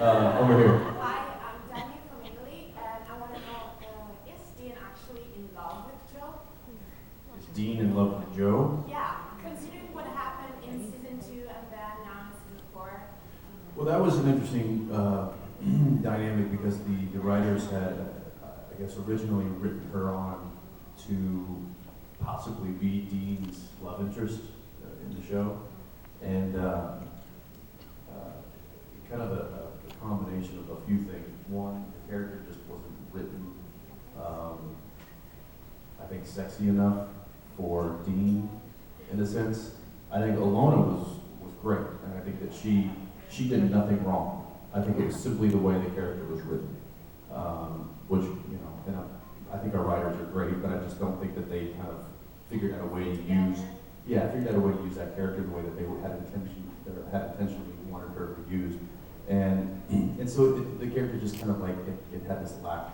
Over here. Hi, I'm Danny from Italy, and I want to know, is Dean actually in love with Joe? Is Dean in love with Joe? Yeah, considering what happened in season 2 and then now in season 4. Well, that was an interesting dynamic because the writers had, I guess, originally written her on to possibly be Dean's love interest in the show, and kind of a combination of a few things. One, the character just wasn't written, I think, sexy enough for Dean, in a sense. I think Alona was great, and I think that she did nothing wrong. I think it was simply the way the character was written, which, you know, and I think our writers are great, but I just don't think that they kind of figured out a way to use, figured out a way to use that character the way that they had intentionally wanted her to be used. And so the character just kind of like, it had this lack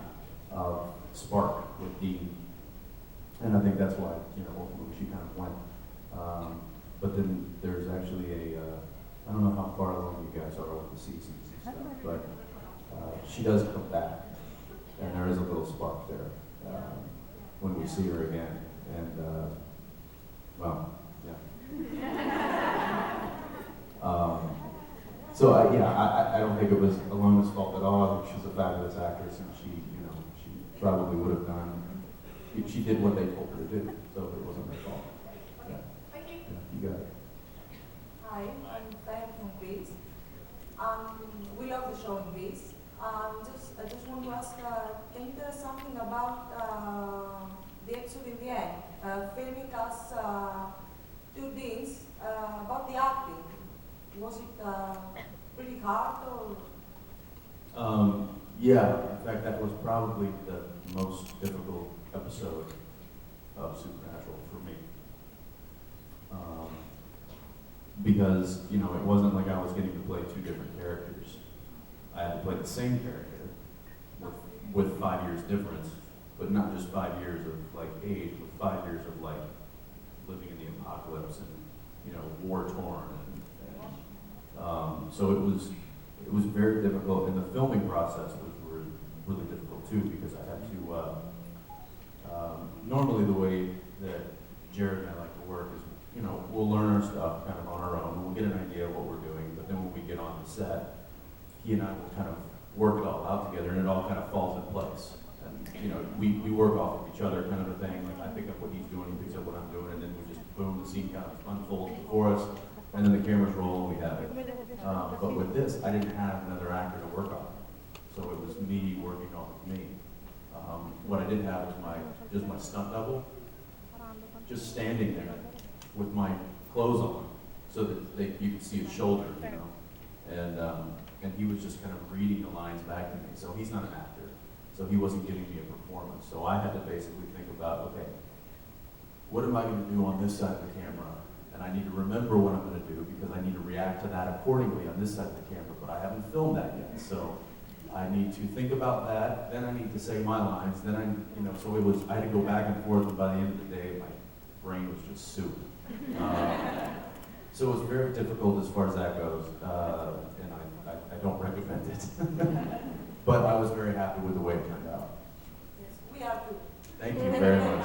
of spark with Dean. And I think that's why, you know, ultimately she kind of went. But then there's actually I don't know how far along you guys are with the seasons and stuff, but she does come back, and there is a little spark there when we see her again. And, well, yeah. So I don't think it was Alona's fault at all. I think she's a fabulous actress, and she probably would have done. She did what they told her to do, so it wasn't her fault. Okay, thank you. Yeah, you got it. Hi, I'm Diane from Greece. We love the show in Greece. I just want to ask, can you tell us something about the episode in the end, filming us two deans, about the acting? Was it pretty hard or? Yeah, in fact, that was probably the most difficult episode of Supernatural for me. Because, you know, it wasn't like I was getting to play two different characters. I had to play the same character with 5 years difference, but not just 5 years of like age, but 5 years of like living in the apocalypse and, you know, war torn so it was very difficult, and the filming process was really difficult too, because I had to normally the way that Jared and I like to work is, you know, we'll learn our stuff kind of on our own, we'll get an idea of what we're doing, but then when we get on the set, he and I will kind of work it all out together, and it all kind of falls in place. And, you know, we work off of each other kind of a thing. Like, I pick up what he's doing, he picks up what I'm doing, and then we just, boom, the scene kind of unfolds before us, and then the cameras roll and we have it. But with this, I didn't have another actor to work on, so it was me working off of me. What I did have was my stunt double, just standing there with my clothes on, so that you could see his shoulder, you know. And he was just kind of reading the lines back to me. So he's not an actor, so he wasn't giving me a performance. So I had to basically think about, okay, what am I going to do on this side of the camera? And I need to remember what I'm going to do, because I need to react to that accordingly on this side of the camera, but I haven't filmed that yet. So I need to think about that, then I need to say my lines, then I had to go back and forth, and by the end of the day, my brain was just soup. So it was very difficult as far as that goes, and I don't recommend it. But I was very happy with the way it turned out. Yes, we are too. Thank you very much.